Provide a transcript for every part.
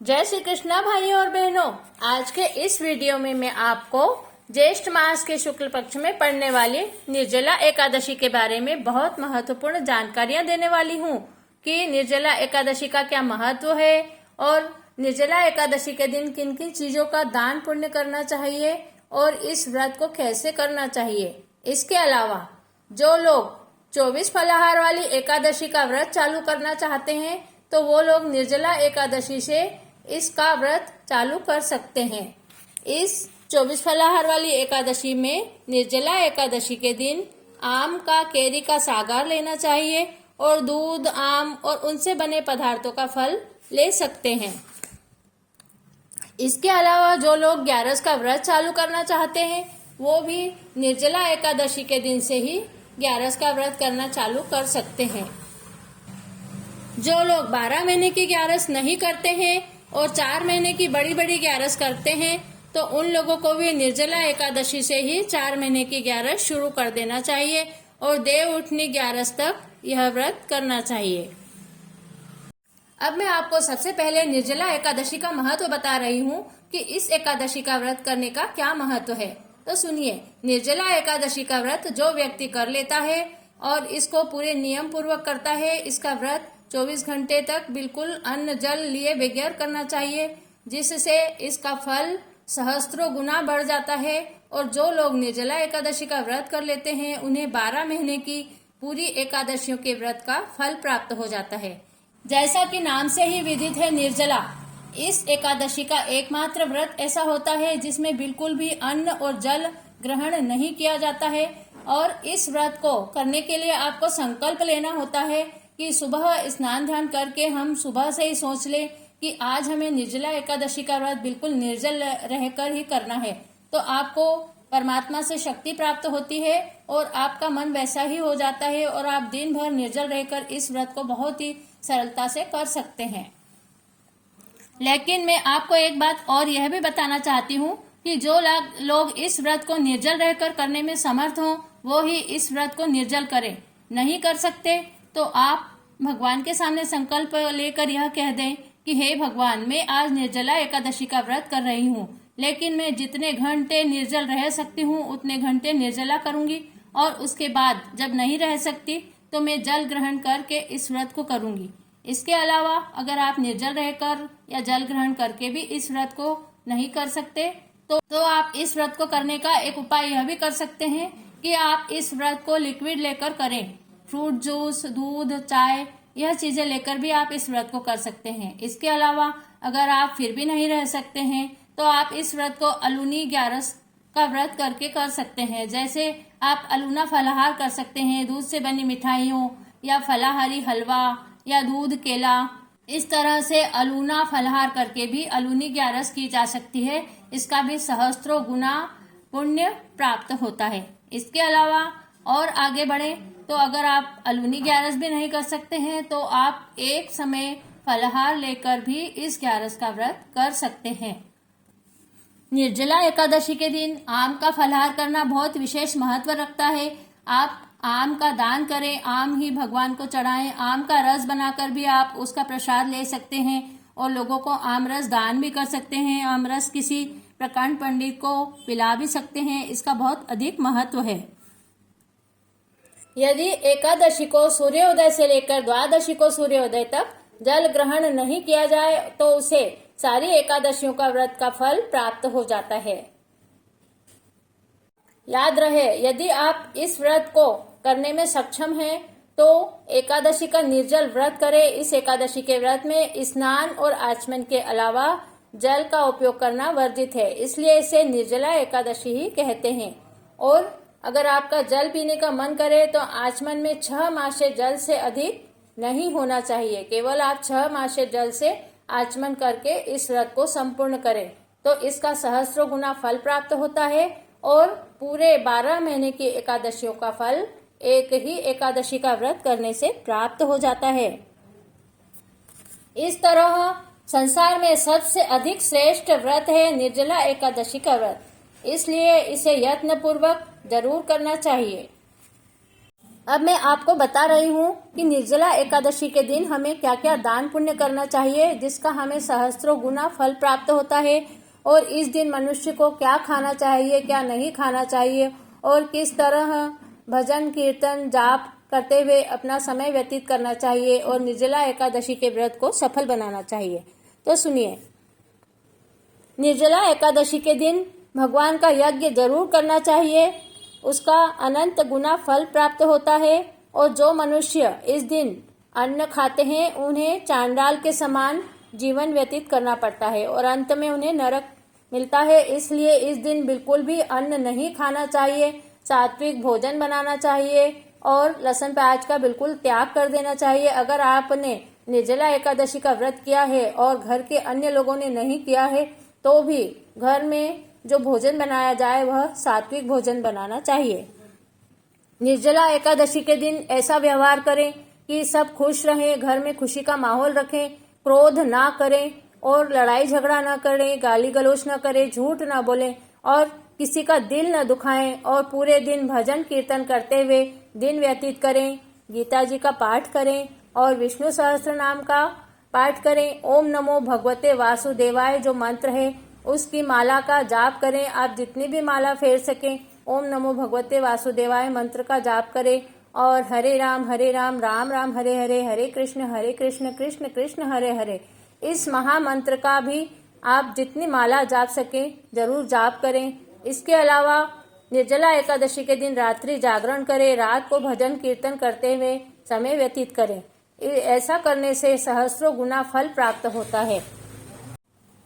जय श्री कृष्णा भाइयों और बहनों। आज के इस वीडियो में मैं आपको ज्येष्ठ मास के शुक्ल पक्ष में पड़ने वाली निर्जला एकादशी के बारे में बहुत महत्वपूर्ण जानकारियां देने वाली हूं कि निर्जला एकादशी का क्या महत्व है और निर्जला एकादशी के दिन किन किन चीजों का दान पुण्य करना चाहिए और इस व्रत को कैसे करना चाहिए। इसके अलावा जो लोग 24 फलाहार वाली एकादशी का व्रत चालू करना चाहते हैं तो वो लोग निर्जला एकादशी से इसका व्रत चालू कर सकते हैं। इस 24 फलाहार वाली एकादशी में निर्जला एकादशी के दिन आम का केरी का सागार लेना चाहिए और दूध, आम और उनसे बने पदार्थों का फल ले सकते हैं। इसके अलावा जो लोग 11 का व्रत चालू करना चाहते हैं वो भी निर्जला एकादशी के दिन से ही 11 का व्रत करना चालू कर सकते हैं। जो लोग 12 महीने की 11 नहीं करते हैं और 4 महीने की बड़ी बड़ी 11 करते हैं तो उन लोगों को भी निर्जला एकादशी से ही 4 महीने की 11 शुरू कर देना चाहिए और देव उठनी 11 तक यह व्रत करना चाहिए। अब मैं आपको सबसे पहले निर्जला एकादशी का महत्व बता रही हूँ कि इस एकादशी का व्रत करने का क्या महत्व है। तो सुनिए, निर्जला एकादशी का व्रत जो व्यक्ति कर लेता है और इसको पूरे नियम पूर्वक करता है, इसका व्रत 24 घंटे तक बिल्कुल अन्न जल लिए बगैर करना चाहिए, जिससे इसका फल सहस्त्रों गुना बढ़ जाता है। और जो लोग निर्जला एकादशी का व्रत कर लेते हैं उन्हें 12 महीने की पूरी एकादशियों के व्रत का फल प्राप्त हो जाता है। जैसा कि नाम से ही विदित है, निर्जला इस एकादशी का एकमात्र व्रत ऐसा होता है जिसमें बिल्कुल भी अन्न और जल ग्रहण नहीं किया जाता है। और इस व्रत को करने के लिए आपको संकल्प लेना होता है कि सुबह स्नान ध्यान करके हम सुबह से ही सोच ले कि आज हमें निर्जला एकादशी का व्रत बिल्कुल निर्जल रहकर ही करना है। तो आपको परमात्मा से शक्ति प्राप्त होती है और आपका मन वैसा ही हो जाता है और आप दिन भर निर्जल रहकर इस व्रत को बहुत ही सरलता से कर सकते हैं। लेकिन मैं आपको एक बात और यह भी बताना चाहती हूँ कि जो लोग इस व्रत को निर्जल रहकर करने में समर्थ हों वो ही इस व्रत को निर्जल करें। नहीं कर सकते तो आप भगवान के सामने संकल्प लेकर यह कह दें कि हे भगवान, मैं आज निर्जला एकादशी का व्रत कर रही हूँ, लेकिन मैं जितने घंटे निर्जल रह सकती हूँ उतने घंटे निर्जला करूंगी और उसके बाद जब नहीं रह सकती तो मैं जल ग्रहण करके इस व्रत को करूंगी। इसके अलावा अगर आप निर्जल रहकर या जल ग्रहण करके भी इस व्रत को नहीं कर सकते तो आप इस व्रत को करने का एक उपाय यह भी कर सकते हैं कि आप इस व्रत को लिक्विड लेकर करें। फ्रूट जूस, दूध, चाय, यह चीजें लेकर भी आप इस व्रत को कर सकते हैं। इसके अलावा अगर आप फिर भी नहीं रह सकते हैं तो आप इस व्रत को अलूनी 11 का व्रत करके कर सकते हैं। जैसे आप अलूना फलाहार कर सकते हैं, दूध से बनी मिठाइयों या फलाहारी हलवा या दूध केला, इस तरह से अलूना फलाहार करके भी अलूनी 11 की जा सकती है। इसका भी सहस्त्रों गुना पुण्य प्राप्त होता है। इसके अलावा और आगे बढ़े तो अगर आप अलूनी 11 भी नहीं कर सकते हैं तो आप एक समय फलाहार लेकर भी इस 11 का व्रत कर सकते हैं। निर्जला एकादशी के दिन आम का फलाहार करना बहुत विशेष महत्व रखता है। आप आम का दान करें, आम ही भगवान को चढ़ाएं। आम का रस बनाकर भी आप उसका प्रसाद ले सकते हैं और लोगों को आम रस दान भी कर सकते हैं। आम रस किसी प्रकांड पंडित को पिला भी सकते हैं। इसका बहुत अधिक महत्व है। यदि एकादशी को सूर्योदय से लेकर द्वादशी को सूर्योदय तक जल ग्रहण नहीं किया जाए तो उसे सारी एकादशियों का व्रत का फल प्राप्त हो जाता है। याद रहे, यदि आप इस व्रत को करने में सक्षम हैं तो एकादशी का निर्जल व्रत करें। इस एकादशी के व्रत में स्नान और आचमन के अलावा जल का उपयोग करना वर्जित है, इसलिए इसे निर्जला एकादशी ही कहते हैं। और अगर आपका जल पीने का मन करे तो आचमन में 6 मासे जल से अधिक नहीं होना चाहिए। केवल आप 6 मासे जल से आचमन करके इस व्रत को संपूर्ण करें तो इसका सहस्त्रों गुना फल प्राप्त होता है और पूरे 12 महीने की एकादशियों का फल एक ही एकादशी का व्रत करने से प्राप्त हो जाता है। इस तरह संसार में सबसे अधिक श्रेष्ठ व्रत है निर्जला एकादशी का व्रत, इसलिए इसे यत्न पूर्वक जरूर करना चाहिए। अब मैं आपको बता रही हूँ कि निर्जला एकादशी के दिन हमें क्या क्या दान पुण्य करना चाहिए, जिसका हमें सहस्त्रों गुना फल प्राप्त होता है। और इस दिन मनुष्य को क्या खाना चाहिए, क्या नहीं खाना चाहिए, और किस तरह भजन कीर्तन जाप करते हुए अपना समय व्यतीत करना चाहिए और निर्जला एकादशी के व्रत को सफल बनाना चाहिए। तो सुनिए, निर्जला एकादशी के दिन भगवान का यज्ञ जरूर करना चाहिए, उसका अनंत गुना फल प्राप्त होता है। और जो मनुष्य इस दिन अन्न खाते हैं उन्हें चांडाल के समान जीवन व्यतीत करना पड़ता है और अंत में उन्हें नरक मिलता है। इसलिए इस दिन बिल्कुल भी अन्न नहीं खाना चाहिए, सात्विक भोजन बनाना चाहिए और लहसुन प्याज का बिल्कुल त्याग कर देना चाहिए। अगर आपने निर्जला एकादशी का व्रत किया है और घर के अन्य लोगों ने नहीं किया है तो भी घर में जो भोजन बनाया जाए वह सात्विक भोजन बनाना चाहिए। निर्जला एकादशी के दिन ऐसा व्यवहार करें कि सब खुश रहें, घर में खुशी का माहौल रखें, क्रोध ना करें और लड़ाई झगड़ा ना करें, गाली गलौज ना करें, झूठ ना बोलें और किसी का दिल न दुखाएं और पूरे दिन भजन कीर्तन करते हुए दिन व्यतीत करें। गीता जी का पाठ करें और विष्णु सहस्त्र नाम का पाठ करें। ओम नमो भगवते वासुदेवाय जो मंत्र है उसकी माला का जाप करें। आप जितनी भी माला फेर सकें ओम नमो भगवते वासुदेवाय मंत्र का जाप करें। और हरे राम राम राम हरे हरे, हरे कृष्ण कृष्ण कृष्ण हरे हरे, इस महामंत्र का भी आप जितनी माला जाप सकें जरूर जाप करें। इसके अलावा निर्जला एकादशी के दिन रात्रि जागरण करें, रात को भजन कीर्तन करते हुए समय व्यतीत करें। ऐसा करने से सहस्त्रों गुना फल प्राप्त होता है।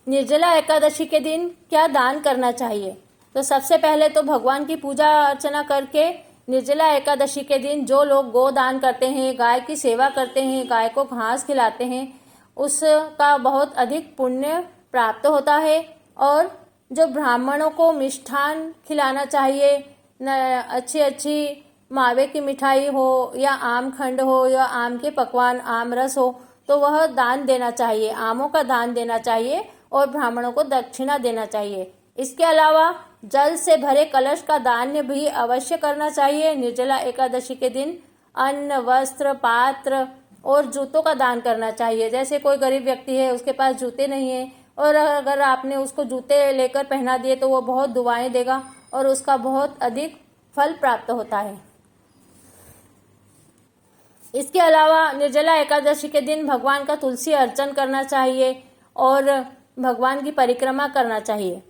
निर्जला एकादशी के दिन क्या दान करना चाहिए? तो सबसे पहले तो भगवान की पूजा अर्चना करके निर्जला एकादशी के दिन जो लोग गोदान करते हैं, गाय की सेवा करते हैं, गाय को घास खिलाते हैं, उसका बहुत अधिक पुण्य प्राप्त होता है। और जो ब्राह्मणों को मिष्ठान खिलाना चाहिए, अच्छी अच्छी मावे की मिठाई हो या आम खंड हो या आम के पकवान, आम रस हो, तो वह दान देना चाहिए, आमों का दान देना चाहिए और ब्राह्मणों को दक्षिणा देना चाहिए। इसके अलावा जल से भरे कलश का दान भी अवश्य करना चाहिए। निर्जला एकादशी के दिन अन्न, वस्त्र, पात्र और जूतों का दान करना चाहिए। जैसे कोई गरीब व्यक्ति है, उसके पास जूते नहीं है और अगर आपने उसको जूते लेकर पहना दिए तो वो बहुत दुआएं देगा और उसका बहुत अधिक फल प्राप्त होता है। इसके अलावा निर्जला एकादशी के दिन भगवान का तुलसी अर्चन करना चाहिए और भगवान की परिक्रमा करना चाहिए।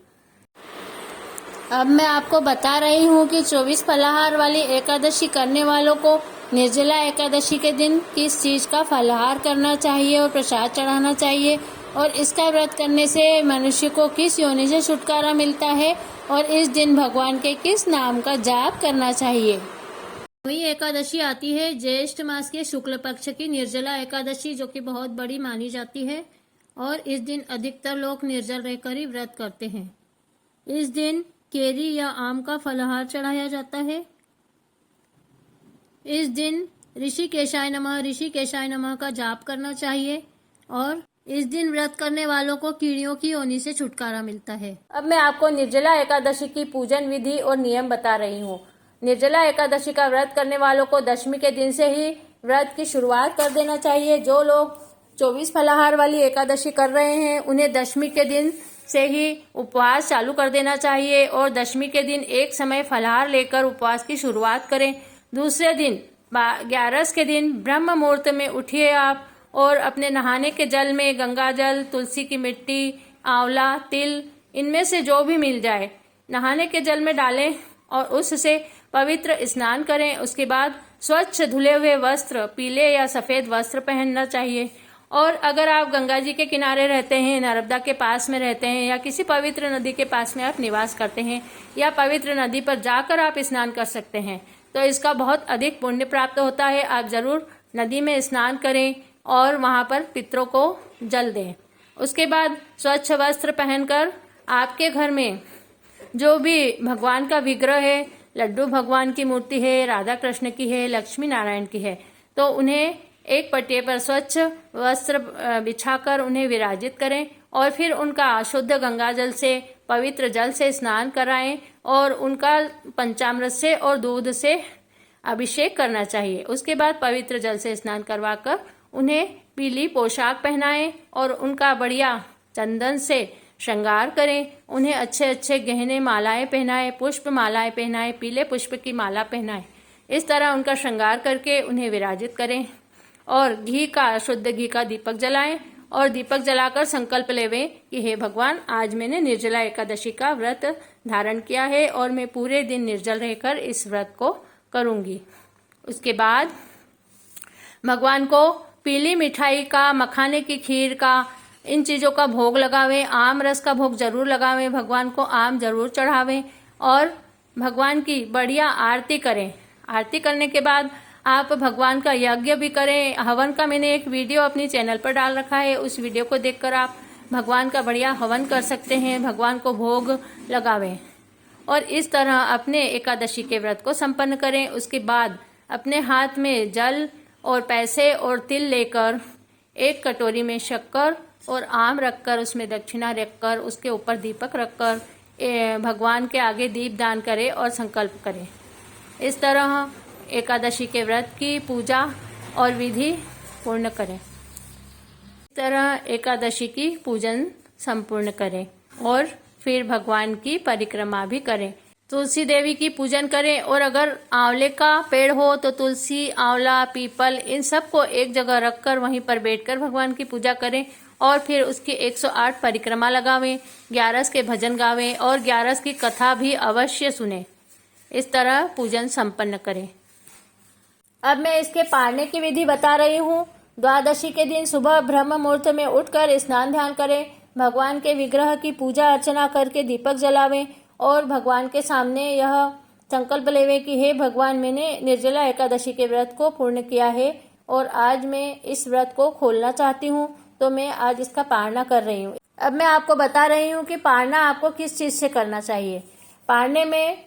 अब मैं आपको बता रही हूँ कि 24 फलाहार वाली एकादशी करने वालों को निर्जला एकादशी के दिन किस चीज का फलाहार करना चाहिए और प्रसाद चढ़ाना चाहिए और इसका व्रत करने से मनुष्य को किस योनि से छुटकारा मिलता है और इस दिन भगवान के किस नाम का जाप करना चाहिए। वही एकादशी आती है ज्येष्ठ मास के शुक्ल पक्ष की निर्जला एकादशी, जो कि बहुत बड़ी मानी जाती है और इस दिन अधिकतर लोग निर्जल रहकर ही व्रत करते हैं। इस दिन केरी या आम का फलाहार चढ़ाया जाता है। इस दिन ऋषिकेशाय नमः का जाप करना चाहिए और इस दिन व्रत करने वालों को कीड़ियों की योनि से छुटकारा मिलता है। अब मैं आपको निर्जला एकादशी की पूजन विधि और नियम बता रही हूँ। निर्जला एकादशी का व्रत करने वालों को दशमी के दिन से ही व्रत की शुरुआत कर देना चाहिए। जो लोग 24 फलाहार वाली एकादशी कर रहे हैं उन्हें दशमी के दिन से ही उपवास चालू कर देना चाहिए और दशमी के दिन एक समय फलाहार लेकर उपवास की शुरुआत करें। दूसरे दिन 11 के दिन ब्रह्म मुहूर्त में उठिए आप और अपने नहाने के जल में गंगा जल, तुलसी की मिट्टी, आंवला, तिल, इनमें से जो भी मिल जाए नहाने के जल में डालें और उससे पवित्र स्नान करें। उसके बाद स्वच्छ धुले हुए वस्त्र, पीले या सफेद वस्त्र पहनना चाहिए। और अगर आप गंगा जी के किनारे रहते हैं, नर्मदा के पास में रहते हैं या किसी पवित्र नदी के पास में आप निवास करते हैं या पवित्र नदी पर जाकर आप स्नान कर सकते हैं, तो इसका बहुत अधिक पुण्य प्राप्त होता है। आप जरूर नदी में स्नान करें और वहां पर पितरों को जल दें। उसके बाद स्वच्छ वस्त्र पहनकर आपके घर में जो भी भगवान का विग्रह है, लड्डू भगवान की मूर्ति है, राधा कृष्ण की है, लक्ष्मी नारायण की है, तो उन्हें एक पट्टे पर स्वच्छ वस्त्र बिछाकर उन्हें विराजित करें और फिर उनका शुद्ध गंगा जल से, पवित्र जल से स्नान कराएं और उनका पंचामृत से और दूध से अभिषेक करना चाहिए। उसके बाद पवित्र जल से स्नान करवाकर उन्हें पीली पोशाक पहनाएं और उनका बढ़िया चंदन से श्रृंगार करें। उन्हें अच्छे अच्छे गहने मालाएं पहनाएं, पुष्प मालाएं पहनाएं, पीले पुष्प की माला पहनाएं। इस तरह उनका श्रृंगार करके उन्हें विराजित करें और घी का, शुद्ध घी का दीपक जलाएं और दीपक जलाकर संकल्प लेवें कि हे भगवान, आज मैंने निर्जला एकादशी का व्रत धारण किया है और मैं पूरे दिन निर्जल रहकर इस व्रत को करूंगी। उसके बाद भगवान को पीली मिठाई का, मखाने की खीर का, इन चीज़ों का भोग लगावें। आम रस का भोग जरूर लगावें, भगवान को आम जरूर चढ़ावें और भगवान की बढ़िया आरती करें। आरती करने के बाद आप भगवान का यज्ञ भी करें। हवन का मैंने एक वीडियो अपनी चैनल पर डाल रखा है, उस वीडियो को देखकर आप भगवान का बढ़िया हवन कर सकते हैं, भगवान को भोग लगावें और इस तरह अपने एकादशी के व्रत को संपन्न करें। उसके बाद अपने हाथ में जल और पैसे और तिल लेकर एक कटोरी में शक्कर और आम रखकर, उसमें दक्षिणा रखकर, उसके ऊपर दीपक रखकर भगवान के आगे दीप दान करें और संकल्प करें। इस तरह एकादशी के व्रत की पूजा और विधि पूर्ण करें। इस तरह एकादशी की पूजन संपूर्ण करें और फिर भगवान की परिक्रमा भी करें। तुलसी देवी की पूजन करें और अगर आंवले का पेड़ हो तो तुलसी, आंवला, पीपल इन सबको एक जगह रखकर वहीं पर बैठकर भगवान की पूजा करें और फिर उसकी 108 परिक्रमा लगावें, 11 के भजन गावें और 11 की कथा भी अवश्य सुने। इस तरह पूजन संपन्न करें। अब मैं इसके पारने की विधि बता रही हूँ। द्वादशी के दिन सुबह ब्रह्म मुहूर्त में उठकर स्नान ध्यान करें, भगवान के विग्रह की पूजा अर्चना करके दीपक जलावें और भगवान के सामने यह संकल्प लेवें कि हे भगवान, मैंने निर्जला एकादशी के व्रत को पूर्ण किया है और आज मैं इस व्रत को खोलना चाहती हूँ, तो मैं आज इसका पारना कर रही हूँ। अब मैं आपको बता रही हूँ कि पारना आपको किस चीज से करना चाहिए। पारने में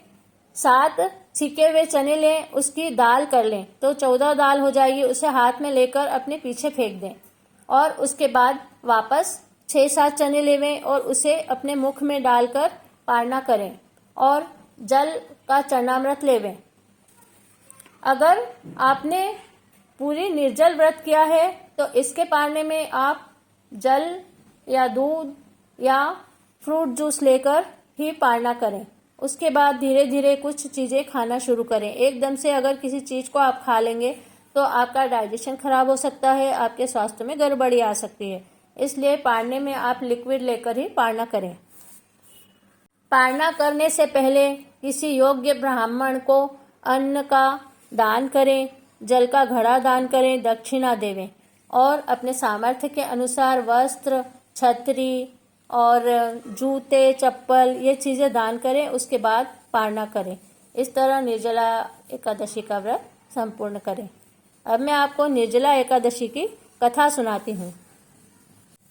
7 छिके हुए चने लें, उसकी दाल कर लें तो 14 दाल हो जाएगी। उसे हाथ में लेकर अपने पीछे फेंक दें और उसके बाद वापस 6-7 चने लेवें और उसे अपने मुख में डालकर पारना करें और जल का चरणामृत लेवें। अगर आपने पूरी निर्जल व्रत किया है तो इसके पारने में आप जल या दूध या फ्रूट जूस लेकर ही पारना करें। उसके बाद धीरे धीरे कुछ चीजें खाना शुरू करें। एकदम से अगर किसी चीज को आप खा लेंगे तो आपका डाइजेशन खराब हो सकता है, आपके स्वास्थ्य में गड़बड़ी आ सकती है। इसलिए पारने में आप लिक्विड लेकर ही पारना करें। पारना करने से पहले किसी योग्य ब्राह्मण को अन्न का दान करें, जल का घड़ा दान करें, दक्षिणा देवें और अपने सामर्थ्य के अनुसार वस्त्र, छतरी और जूते, चप्पल ये चीजें दान करें। उसके बाद पारना करें। इस तरह निर्जला एकादशी का व्रत संपूर्ण करें। अब मैं आपको निर्जला एकादशी की कथा सुनाती हूँ।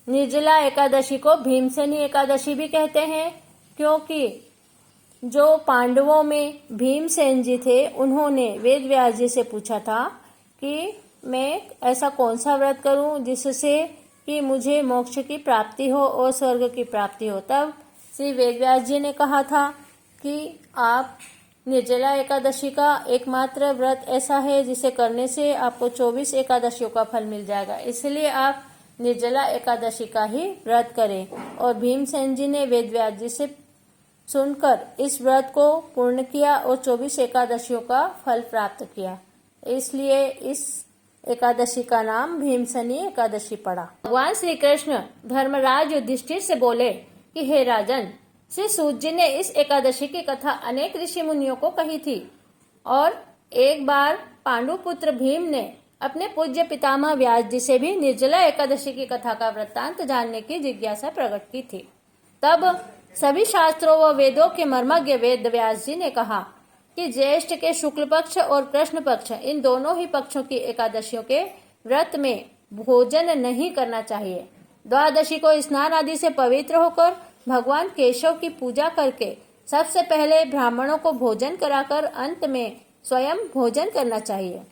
निर्जला एकादशी को भीमसेनी एकादशी भी कहते हैं क्योंकि जो पांडवों में भीमसेन जी थे, उन्होंने वेद व्यास जी से पूछा था कि मैं ऐसा कौन सा व्रत करूं जिससे कि मुझे मोक्ष की प्राप्ति हो और स्वर्ग की प्राप्ति हो। तब श्री वेद व्यास जी ने कहा था कि आप निर्जला एकादशी का एकमात्र व्रत ऐसा है जिसे करने से आपको 24 एकादशियों का फल मिल जाएगा, इसलिए आप निर्जला एकादशी का ही व्रत करें। और भीमसेन जी ने वेद व्यास जी से सुनकर इस व्रत को पूर्ण किया और 24 एकादशियों का फल प्राप्त किया, इसलिए इस एकादशी का नाम भीमसेनी एकादशी पड़ा। भगवान श्री कृष्ण धर्मराज युधिष्ठिर से बोले कि हे राजन, श्री सूत जी ने इस एकादशी की कथा अनेक ऋषि मुनियों को कही थी और एक बार पांडुपुत्र भीम ने अपने पूज्य पितामह व्यास जी से भी निर्जला एकादशी की कथा का वृत्तांत जानने की जिज्ञासा प्रकट की थी। तब सभी शास्त्रों व वेदों के मर्मज्ञ वेद व्यास जी ने कहा कि ज्येष्ठ के शुक्ल पक्ष और कृष्ण पक्ष इन दोनों ही पक्षों की एकादशियों के व्रत में भोजन नहीं करना चाहिए। द्वादशी को स्नान आदि से पवित्र होकर भगवान केशव की पूजा करके सबसे पहले ब्राह्मणों को भोजन कराकर अंत में स्वयं भोजन करना चाहिए।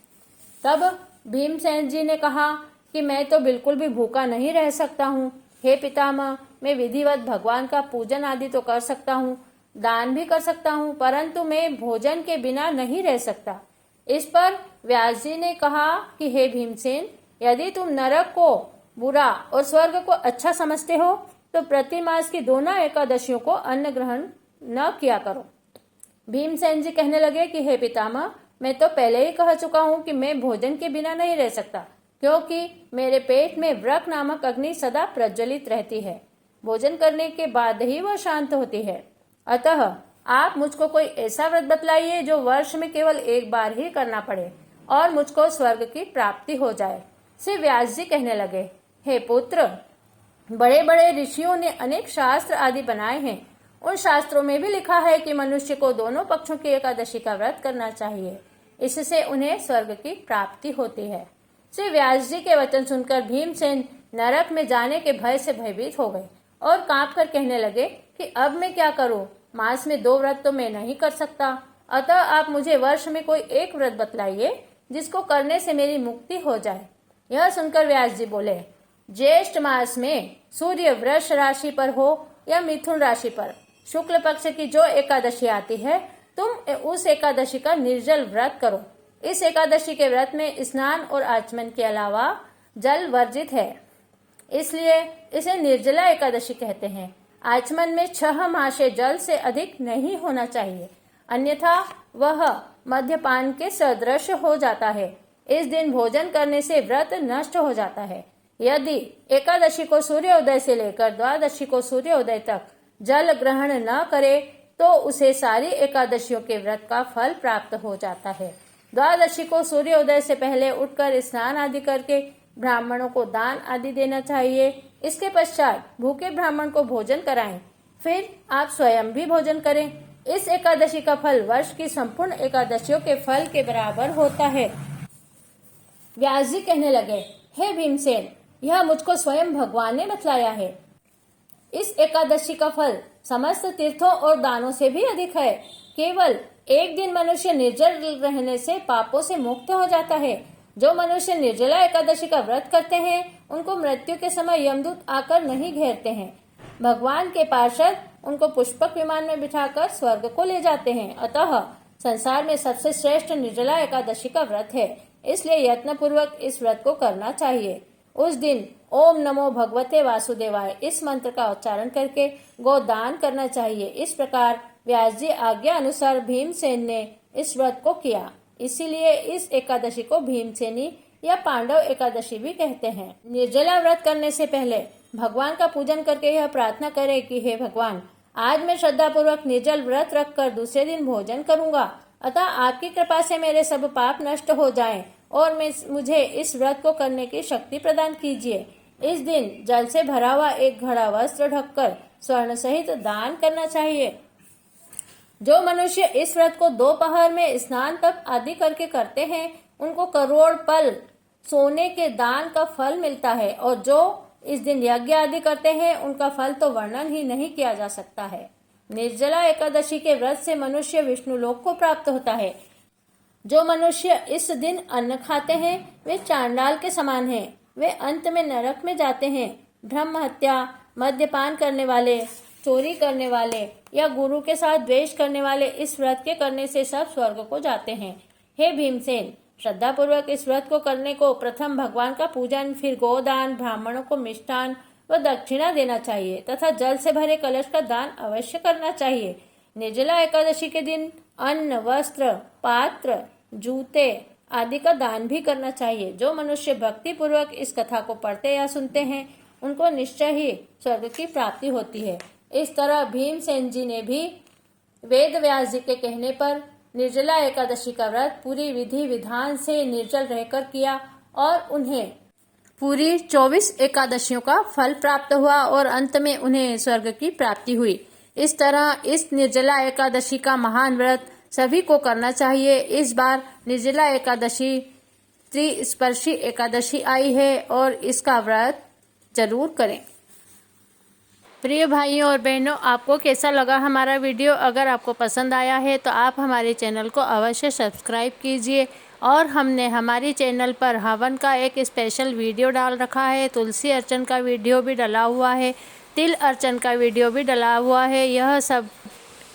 तब भीमसेन जी ने कहा कि मैं तो बिल्कुल भी भूखा नहीं रह सकता हूँ। हे पितामह, मैं विधिवत भगवान का पूजन आदि तो कर सकता हूँ, दान भी कर सकता हूँ, परंतु मैं भोजन के बिना नहीं रह सकता। इस पर व्यास जी ने कहा कि हे भीमसेन, यदि तुम नरक को बुरा और स्वर्ग को अच्छा समझते हो तो प्रति मास की दोनों एकादशियों को अन्न ग्रहण न किया करो। भीमसेन जी कहने लगे कि हे पितामह, मैं तो पहले ही कह चुका हूँ कि मैं भोजन के बिना नहीं रह सकता, क्योंकि मेरे पेट में व्रक नामक अग्नि सदा प्रज्वलित रहती है। भोजन करने के बाद ही वह शांत होती है। अतः आप मुझको कोई ऐसा व्रत बतलाइए जो वर्ष में केवल एक बार ही करना पड़े और मुझको स्वर्ग की प्राप्ति हो जाए। श्री व्यास जी कहने लगे, हे पुत्र, बड़े बड़े ऋषियों ने अनेक शास्त्र आदि बनाए हैं। उन शास्त्रों में भी लिखा है कि मनुष्य को दोनों पक्षों की एकादशी का व्रत करना चाहिए, इससे उन्हें स्वर्ग की प्राप्ति होती है। श्री व्यास जी के वचन सुनकर भीमसेन नरक में जाने के भय से भयभीत हो गए और कांप कर कहने लगे कि अब मैं क्या करूं? मास में 2 व्रत तो मैं नहीं कर सकता, अतः आप मुझे वर्ष में कोई एक व्रत बतलाइए जिसको करने से मेरी मुक्ति हो जाए। यह सुनकर व्यास जी बोले, ज्येष्ठ मास में सूर्य वृष राशि पर हो या मिथुन राशि पर शुक्ल पक्ष की जो एकादशी आती है, तुम उस एकादशी का निर्जल व्रत करो। इस एकादशी के व्रत में स्नान और आचमन के अलावा जल वर्जित है, इसलिए इसे निर्जला एकादशी कहते हैं। आचमन में 6 महाशय जल से अधिक नहीं होना चाहिए, अन्यथा वह मद्यपान के सदृश हो जाता है। इस दिन भोजन करने से व्रत नष्ट हो जाता है। यदि एकादशी को सूर्योदय से लेकर द्वादशी को सूर्योदय तक जल ग्रहण न करे तो उसे सारी एकादशियों के व्रत का फल प्राप्त हो जाता है। द्वादशी को सूर्योदय से पहले उठकर स्नान आदि करके ब्राह्मणों को दान आदि देना चाहिए। इसके पश्चात भूखे ब्राह्मण को भोजन कराएं, फिर आप स्वयं भी भोजन करें। इस एकादशी का फल वर्ष की संपूर्ण एकादशियों के फल के बराबर होता है। व्यास जी कहने लगे, हे भीमसेन, यह मुझको स्वयं भगवान ने बतलाया है। इस एकादशी का फल समस्त तीर्थों और दानों से भी अधिक है। केवल एक दिन मनुष्य निर्जल रहने से पापों से मुक्त हो जाता है। जो मनुष्य निर्जला एकादशी का व्रत करते हैं उनको मृत्यु के समय यमदूत आकर नहीं घेरते हैं। भगवान के पार्षद उनको पुष्पक विमान में बिठाकर स्वर्ग को ले जाते हैं। अतः संसार में सबसे श्रेष्ठ निर्जला एकादशी का व्रत है, इसलिए यत्न पूर्वक इस व्रत को करना चाहिए। उस दिन ओम नमो भगवते वासुदेवाय इस मंत्र का उच्चारण करके गोदान करना चाहिए। इस प्रकार व्यास जी आज्ञा अनुसार भीमसेन ने इस व्रत को किया। इसीलिए इस एकादशी को भीमसेनी या पांडव एकादशी भी कहते हैं। निर्जला व्रत करने से पहले भगवान का पूजन करके यह प्रार्थना करें कि हे भगवान, आज मैं श्रद्धा पूर्वक निर्जल व्रत रखकर दूसरे दिन भोजन करूंगा, अतः आपकी कृपा से मेरे सब पाप नष्ट हो जाएं और मुझे इस व्रत को करने की शक्ति प्रदान कीजिए। इस दिन जल से भरा हुआ एक घड़ा वस्त्र ढककर स्वर्ण सहित दान करना चाहिए। जो मनुष्य इस व्रत को दोपहर में स्नान तप आदि करके करते हैं उनको करोड़ पल सोने के दान का फल मिलता है, और जो इस दिन यज्ञ आदि करते हैं उनका फल तो वर्णन ही नहीं किया जा सकता है। निर्जला एकादशी के व्रत से मनुष्य विष्णु लोक को प्राप्त होता है। जो मनुष्य इस दिन अन्न खाते हैं वे चांडाल के समान हैं, वे अंत में नरक में जाते हैं। ब्रह्म हत्या, मद्यपान करने वाले, चोरी करने वाले या गुरु के साथ द्वेष करने वाले इस व्रत के करने से सब स्वर्ग को जाते हैं। हे भीमसेन, श्रद्धा पूर्वक इस व्रत को करने को प्रथम भगवान का पूजन, फिर गोदान, ब्राह्मणों को मिष्ठान व दक्षिणा देना चाहिए तथा जल से भरे कलश का दान अवश्य करना चाहिए। निर्जला एकादशी के दिन अन्न, वस्त्र, पात्र, जूते आदि का दान भी करना चाहिए। जो मनुष्य भक्ति पूर्वक इस कथा को पढ़ते या सुनते हैं उनको निश्चय ही स्वर्ग की प्राप्ति होती है। इस तरह भीमसेन जी ने भी वेद व्यास जी के कहने पर निर्जला एकादशी का व्रत पूरी विधि विधान से निर्जल रहकर किया और उन्हें पूरी 24 एकादशियों का फल प्राप्त हुआ और अंत में उन्हें स्वर्ग की प्राप्ति हुई। इस तरह इस निर्जला एकादशी का महान व्रत सभी को करना चाहिए। इस बार निर्जला एकादशी त्रिस्पर्शी एकादशी आई है और इसका व्रत जरूर करें। प्रिय भाइयों और बहनों, आपको कैसा लगा हमारा वीडियो? अगर आपको पसंद आया है तो आप हमारे चैनल को अवश्य सब्सक्राइब कीजिए। और हमने हमारी चैनल पर हवन का एक स्पेशल वीडियो डाल रखा है, तुलसी अर्चन का वीडियो भी डला हुआ है, तिल अर्चन का वीडियो भी डला हुआ है। यह सब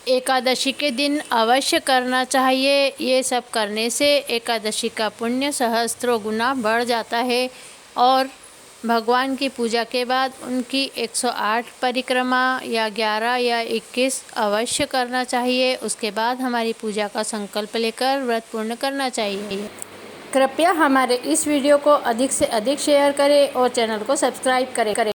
एकादशी के दिन अवश्य करना चाहिए। ये सब करने से एकादशी का पुण्य सहस्त्रों गुना बढ़ जाता है और भगवान की पूजा के बाद उनकी 108 परिक्रमा या 11 या 21 अवश्य करना चाहिए। उसके बाद हमारी पूजा का संकल्प लेकर व्रत पूर्ण करना चाहिए। कृपया हमारे इस वीडियो को अधिक से अधिक शेयर करें और चैनल को सब्सक्राइब करें।